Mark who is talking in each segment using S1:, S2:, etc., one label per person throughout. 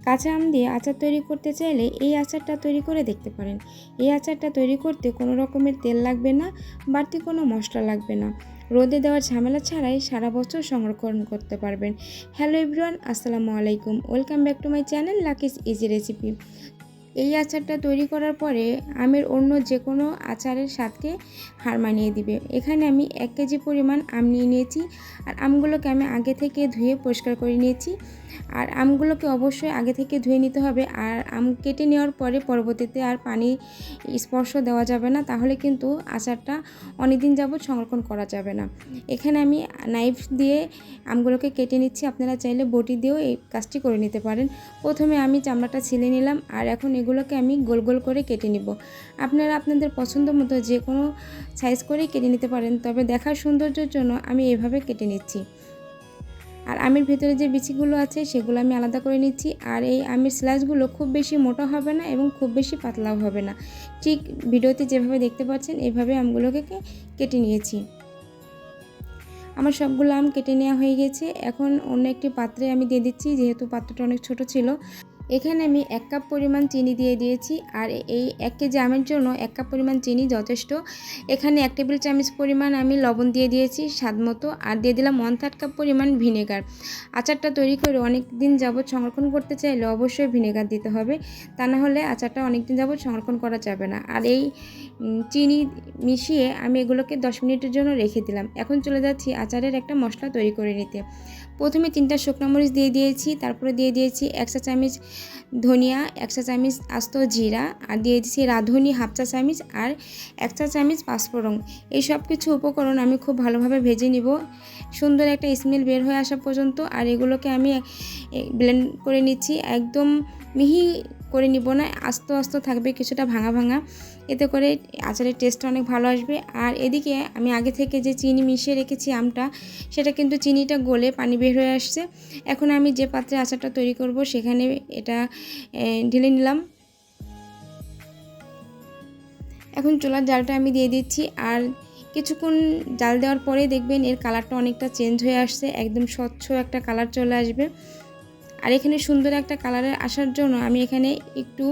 S1: কাঁচা আম দিয়ে আচার তৈরি করতে চাইলে এই আচারটা তৈরি করে দেখতে পারেন। এই আচারটা তৈরি করতে কোনো রকমের তেল লাগবে না, বাড়তি কোনো মশলা লাগবে না। রোদে দেওয়ার ঝামেলা ছাড়াই সারা বছর সংরক্ষণ করতে পারবেন। হ্যালো এভরিওয়ান, আসসালামু আলাইকুম। Welcome back to my channel Lucky's easy recipe. এই আচারটা তৈরি করার পরে আমের অন্য যে কোনো আচারের স্বাদকে হার মানিয়ে দিবে। এখানে আমি 1 কেজি পরিমাণ আম নিয়ে নিয়েছি। আর আমগুলোকে আমি আগে থেকে ধুয়ে পরিষ্কার করে নিয়েছি। আর আমগুলোকে অবশ্যই আগে থেকে ধুয়ে নিতে হবে। আর আম কেটে নেওয়ার পরে পরবর্তীতে আর পানি স্পর্শ দেওয়া যাবে না, তাহলে কিন্তু আচারটা অনেক দিন যাবত সংরক্ষণ করা যাবে না। এখানে আমি নাইফ দিয়ে আমগুলোকে কেটে নিচ্ছি। আপনারা চাইলে বটি দিয়েও এই কাজটি করে নিতে পারেন। প্রথমে আমি চামড়াটা ছিলে নিলাম, আর এখন এগুলোকে আমি গোল গোল করে কেটে নিব। আপনারা আপনাদের পছন্দ মতো যে কোনো সাইজ করেই কেটে নিতে পারেন, তবে দেখার সৌন্দর্যের জন্য আমি এভাবে কেটে নিচ্ছি। আর আমের ভেতরে যে বিচিগুলো আছে সেগুলো আমি আলাদা করে নিচ্ছি। আর এই আমের স্লাইসগুলো খুব বেশি মোটা হবে না এবং খুব বেশি পাতলাও হবে না। ঠিক ভিডিওতে যেভাবে দেখতে পাচ্ছেন এভাবে আমগুলোকে কেটে নিয়েছি। আমার সবগুলো আম কেটে নেওয়া হয়ে গেছে। এখন অন্য একটি পাত্রে আমি দিয়ে দিচ্ছি, যেহেতু পাত্রটা অনেক ছোট ছিল। এখানে আমি 1 কাপ পরিমাণ চিনি দিয়ে দিয়েছি। আর এই 1 কেজি আমের জন্য 1 কাপ পরিমাণ চিনি যথেষ্ট। এখানে 1 টেবিল চামচ পরিমাণ আমি লবণ দিয়ে দিয়েছি স্বাদ মতো, আর দিয়ে দিলাম 1/3 কাপ পরিমাণ ভিনেগার। আচারটা তৈরি করে অনেক দিন যাবত সংরক্ষণ করতে চাইলে অবশ্যই ভিনেগার দিতে হবে, তা না হলে আচারটা অনেক দিন যাবত সংরক্ষণ করা যাবে না। আর এই চিনি মিশিয়ে আমি এগুলোকে 10 মিনিটের জন্য রেখে দিলাম। এখন চলে যাচ্ছি আচারের একটা মশলা তৈরি করে নিতে। প্রথমে 3টা শুকনো মরিচ দিয়ে দিয়েছি, তারপরে দিয়ে দিয়েছি 1 চা চামচ ধনিয়া, 1 চা চামচ আস্ত জিরা, আর দিয়ে দিয়েছি রাঁধুনি 1/2 চা চামচ, আর 1 চা চামচ পাঁচফোড়ন। এই সব কিছু উপকরণ আমি খুব ভালোভাবে ভেজে নিব, সুন্দর একটা স্মেল বের হয়ে আসা পর্যন্ত। আর এগুলোকে আমি ব্লেন্ড করে নিচ্ছি, একদম মিহি করে নিব না, আস্তে আস্তে থাকবে, কিছুটা ভাঙা ভাঙা, এতে করে আচারের টেস্টটা অনেক ভালো আসবে। আর এদিকে আমি আগে থেকে যে চিনি মিশিয়ে রেখেছি আমটা, সেটা কিন্তু চিনিটা গলে পানি বের হয়ে আসছে। এখন আমি যে পাত্রে আচারটা তৈরি করব সেখানে এটা ঢেলে নিলাম। এখন চুলার জালটা আমি দিয়ে দিচ্ছি। আর কিছুক্ষণ জাল দেওয়ার পরে দেখবেন এর কালারটা অনেকটা চেঞ্জ হয়ে আসছে, একদম স্বচ্ছ একটা কালার চলে আসবে। আর এখানে সুন্দর একটা কালারের আসার জন্য আমি এখানে একটু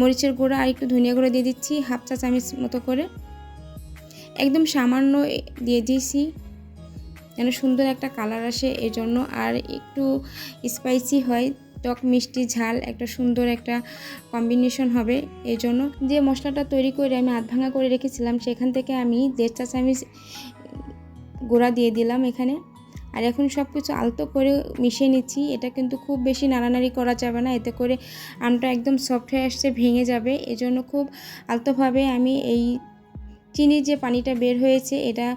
S1: মরিচের গুঁড়া আর একটু ধনিয়া গুঁড়া দিয়ে দিচ্ছি 1/2 চা চামচ মতো করে, একদম সামান্য দিয়ে দিয়েছি যেন সুন্দর একটা কালার আসে এই জন্য। আর একটু স্পাইসি হয়, টক মিষ্টি ঝাল একটা সুন্দর একটা কম্বিনেশন হবে এই জন্য। যে মশলাটা তৈরি করে আমি আধ ভাঙা করে রেখেছিলাম সেখান থেকে আমি 1.5 চা চামচ গুঁড়া দিয়ে দিলাম এখানে। আর এখন সব কিছু আলতো করে মিশিয়ে নিচ্ছি। এটা কিন্তু খুব বেশি নাড়ানাড়ি করা যাবে না, এতে করে আমটা একদম সফট হয়ে আসছে, ভেঙে যাবে। এজন্য খুব আলতোভাবে আমি এই চিনির যে পানিটা বের হয়েছে এটা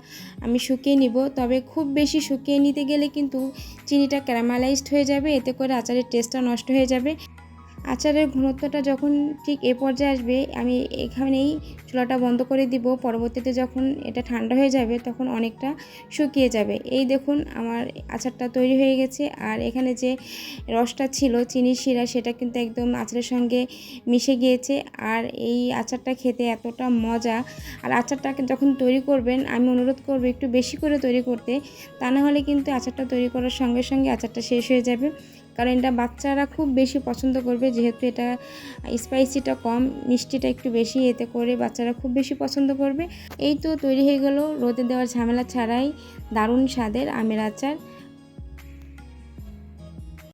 S1: আমি শুকিয়ে নিব। তবে খুব বেশি শুকিয়ে নিতে গেলে কিন্তু চিনিটা ক্যারামেলাইজড হয়ে যাবে, এতে করে আচারের টেস্টটা নষ্ট হয়ে যাবে। আচারের ঘনত্বটা যখন ঠিক এ পর্যায়ে আসবে আমি এখানেই চুলাটা বন্ধ করে দিব। পরবর্তীতে যখন এটা ঠান্ডা হয়ে যাবে তখন অনেকটা শুকিয়ে যাবে। এই দেখুন আমার আচারটা তৈরি হয়ে গেছে। আর এখানে যে রসটা ছিল চিনির শিরা, সেটা কিন্তু একদম আচারের সঙ্গে মিশে গিয়েছে। আর এই আচারটা খেতে এতটা মজা। আর আচারটাকে যখন তৈরি করবেন আমি অনুরোধ করব একটু বেশি করে তৈরি করতে, তা না হলে কিন্তু আচারটা তৈরি করার সঙ্গে সঙ্গে আচারটা শেষ হয়ে যাবে। কারণ এটা বাচ্চারা খুব বেশি পছন্দ করবে, যেহেতু এটা স্পাইসিটা কম, মিষ্টিটা একটু বেশি, এতে করে বাচ্চারা খুব বেশি পছন্দ করবে। এই তো তৈরি হয়ে গেল রোদে দেওয়ার ঝামেলা ছাড়াই দারুণ স্বাদের আমের আচার।